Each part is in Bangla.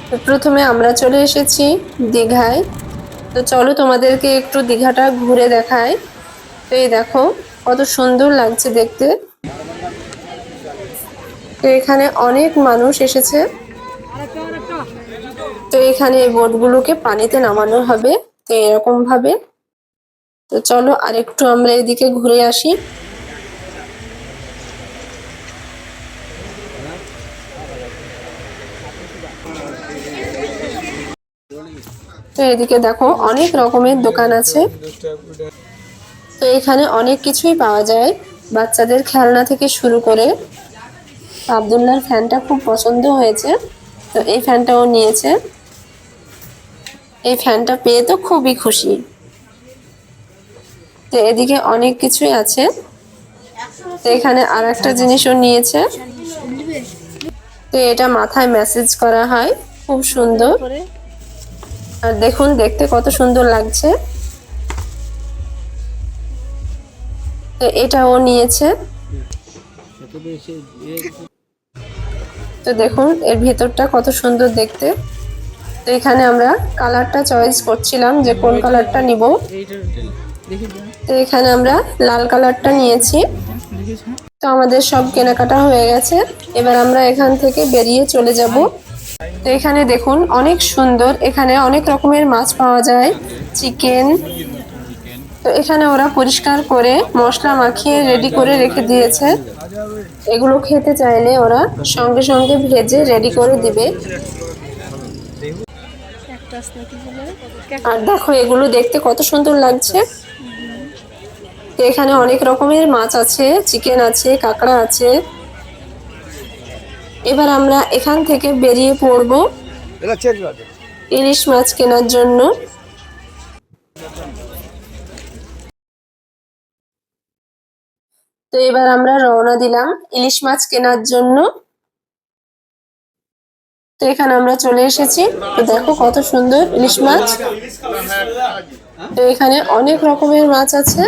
তো প্রথমে আমরা চলে এসেছি দীঘায়। তো চলো তোমাদেরকে একটু দীঘাটা ঘুরে দেখাই। তো এই দেখো কত সুন্দর লাগছে দেখতে। তো এখানে অনেক মানুষ এসেছে। তো এখানে এই বোটগুলোকে পানিতে নামানো হবে, তো এরকম ভাবে। তো চলো আরেকটু আমরা এদিকে ঘুরে আসি। তো এদিকে দেখো অনেক রকমের দোকান আছে। তো এখানে অনেক কিছুই পাওয়া যায়, বাচ্চাদের খেলনা থেকে শুরু করে। আব্দুল্লাহর ফ্যানটা খুব পছন্দ হয়েছে, তো এই ফ্যানটাও নিয়েছে। এই ফ্যানটা পেয়ে তো খুবই খুশি। তো এদিকে অনেক কিছুই আছে। তো এখানে আর একটা জিনিসও নিয়েছে। তো এটা মাথায় ম্যাসেজ করা হয়, খুব সুন্দর। আর দেখুন দেখতে কত সুন্দর লাগছে। তো এটাও নিয়েছে। তো দেখুন এর ভিতরটা কত সুন্দর দেখতে। তো এখানে আমরা কালারটা চয়েস করছিলাম যে কোন কালারটা নিব। তো এখানে আমরা লাল কালারটা নিয়েছি। তো আমাদের সব কেনাকাটা হয়ে গেছে, এবার আমরা এখান থেকে বেরিয়ে চলে যাব। তো এখানে দেখুন অনেক সুন্দর, এখানে অনেক রকমের মাছ পাওয়া যায়, চিকেন। তো এখানে ওরা পরিষ্কার করে মশলা মাখিয়ে রেডি করে রেখে দিয়েছে। এগুলো খেতে চাইলে ওরা সঙ্গে সঙ্গে ভেজে রেডি করে দিবে। আর দেখো এগুলো দেখতে কত সুন্দর লাগছে। তো এখানে অনেক রকমের মাছ আছে, চিকেন আছে, কাঁকড়া আছে। এবার আমরা এখান থেকে বেরিয়ে পড়ব ইলিশ মাছ কেনার জন্য। তো এবার আমরা রওনা দিলাম ইলিশ মাছ কেনার জন্য। তো এখানে আমরা চলে এসেছি। তো দেখো কত সুন্দর ইলিশ মাছ। তো এখানে অনেক রকমের মাছ আছে।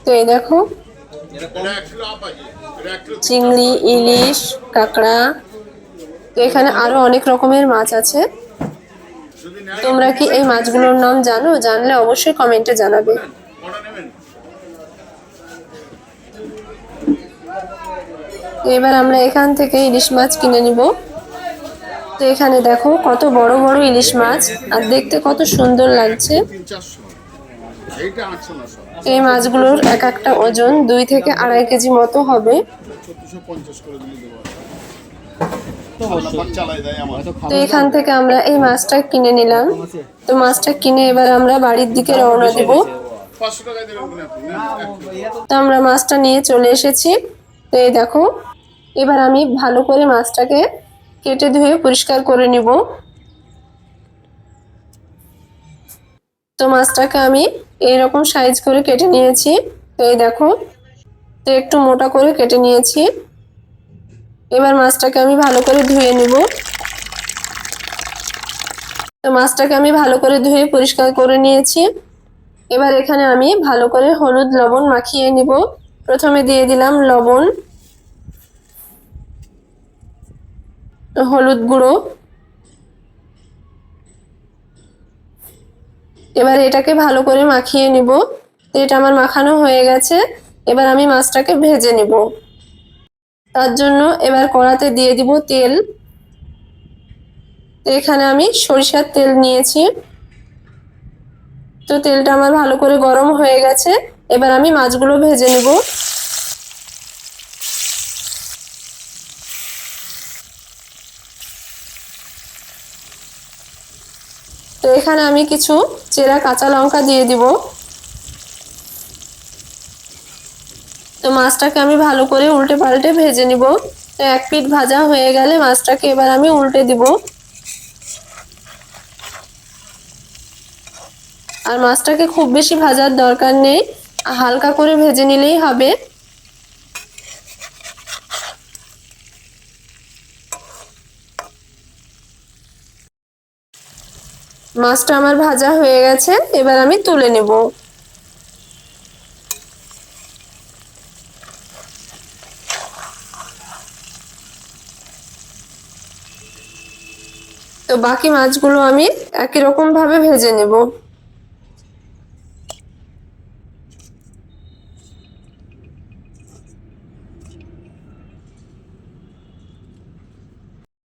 তো এই দেখো চিংড়ি, ইলিশ, কাঁকড়া। তো এখানে আরো অনেক রকমের মাছ আছে। তোমরা কি এই মাছগুলোর নাম জানো? জানলে অবশ্যই কমেন্টে জানাবে। এবার আমরা এখান থেকে ইলিশ মাছ কিনে নিব। তো এখানে দেখো কত বড় বড় ইলিশ মাছ, আর দেখতে কত সুন্দর লাগছে। এই মাছগুলোর এক একটা ওজন 2 থেকে 2.5 কেজি মতো হবে। তো এখান থেকে আমরা এই মাছটা কিনে নিলাম। তো মাছটা কিনে এবার আমরা বাড়ির দিকে রওনা দিব। তো আমরা মাছটা নিয়ে চলে এসেছি। তো এই দেখো এবার আমি ভালো করে মাছটাকে কেটে ধুয়ে পরিষ্কার করে নিব। তো মাছটাকে আমি এইরকম সাইজ করে কেটে নিয়েছি। তো এই দেখো, তো একটু মোটা করে কেটে নিয়েছি। এবার মাছটাকে আমি ভালো করে ধুয়ে নিব। তো মাছটাকে আমি ভালো করে ধুয়ে পরিষ্কার করে নিয়েছি। এবার এখানে আমি ভালো করে হলুদ লবণ মাখিয়ে নিব। প্রথমে দিয়ে দিলাম লবণ, হলুদ গুঁড়ো। এবার এটাকে ভালো করে মাখিয়ে নিব। তো এটা আমার মাখানো হয়ে গেছে। এবার আমি মাছটাকে ভেজে নিব। তার জন্য এবার কড়াতে দিয়ে দিব তেল। তো এখানে আমি সরিষার তেল নিয়েছি। তো তেলটা আমার ভালো করে গরম হয়ে গেছে। এবার আমি মাছগুলো ভেজে নিব। তো এখানে আমি কিছু চেরা কাঁচা লঙ্কা দিয়ে দিব। তো মাছটাকে আমি ভালো করে উল্টে পাল্টে ভেজে নিব। তো এক পিঠ ভাজা হয়ে গেলে মাছটাকে এবার আমি উল্টে দিব। আর মাছটাকে খুব বেশি ভাজার দরকার নেই, হালকা করে ভেজে নিলেই হবে। মাছটা আমার ভাজা হয়ে গেছে, এবার আমি তুলে নেব। তো তো বাকি মাছগুলো আমি একই রকম ভাবে ভেজে নেব।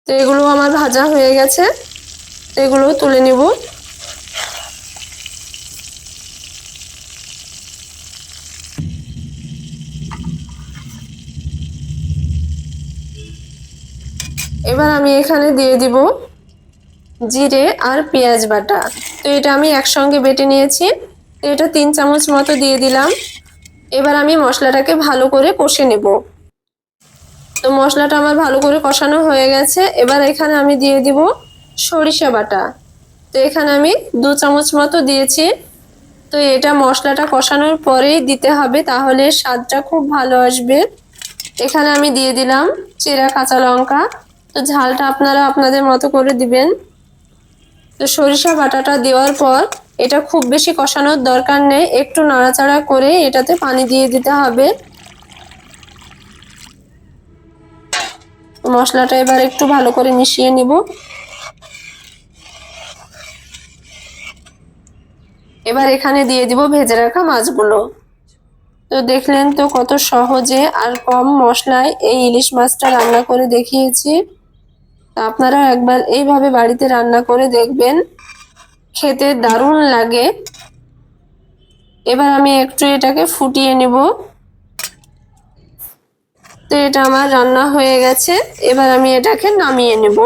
তো এগুলো আমার ভাজা হয়ে গেছে, এগুলো তুলে নিব। এবার আমি এখানে দিয়ে দিব জিরে আর পেঁয়াজ বাটা। তো এটা আমি একসঙ্গে বেটে নিয়েছি, এটা 3 চামচ মতো দিয়ে দিলাম। এবার আমি মশলাটাকে ভালো করে কষে নেব। তো মশলাটা আমার ভালো করে কষানো হয়ে গেছে। এবার এখানে আমি দিয়ে দিব সরিষা বাটা। তো এখানে আমি 2 চামচ মতো দিয়েছি। তো এটা মশলাটা কষানোর পরেই দিতে হবে, তাহলে স্বাদটা খুব ভালো আসবে। এখানে আমি দিয়ে দিলাম চেরা কাঁচা লঙ্কা। তো ঝালটা আপনারা আপনাদের মতো করে দিবেন। তো সরিষা বাটাটা দেওয়ার পর এটা খুব বেশি কষানোর দরকার নেই, একটু নাড়াচাড়া করে এটাতে পানি দিয়ে দিতে হবে। মশলাটা এবার একটু ভালো করে মিশিয়ে নিব। এবার এখানে দিয়ে দিব ভেজে রাখা মাছগুলো। তো দেখলেন তো কত সহজে আর কম মশলায় এই ইলিশ মাছটা রান্না করে দেখিয়েছি। তা আপনারা একবার এইভাবে বাড়িতে রান্না করে দেখবেন, খেতে দারুণ লাগে। এবার আমি একটু এটাকে ফুটিয়ে নেব। তো এটা আমার রান্না হয়ে গেছে, এবার আমি এটাকে নামিয়ে নেব।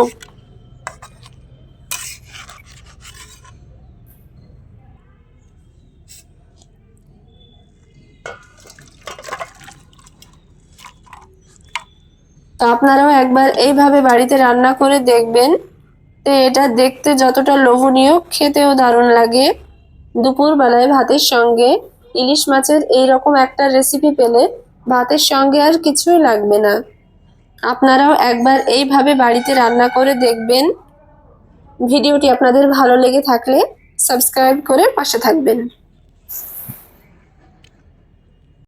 তো আপনারাও একবার এইভাবে বাড়িতে রান্না করে দেখবেন। তো এটা দেখতে যতটা লোভনীয়, খেতেও দারুণ লাগে। দুপুর বেলায় ভাতের সঙ্গে ইলিশ মাছের এইরকম একটা রেসিপি পেলে ভাতের সঙ্গে আর কিছুই লাগবে না। আপনারাও একবার এইভাবে বাড়িতে রান্না করে দেখবেন। ভিডিওটি আপনাদের ভালো লেগে থাকলে সাবস্ক্রাইব করে পাশে থাকবেন।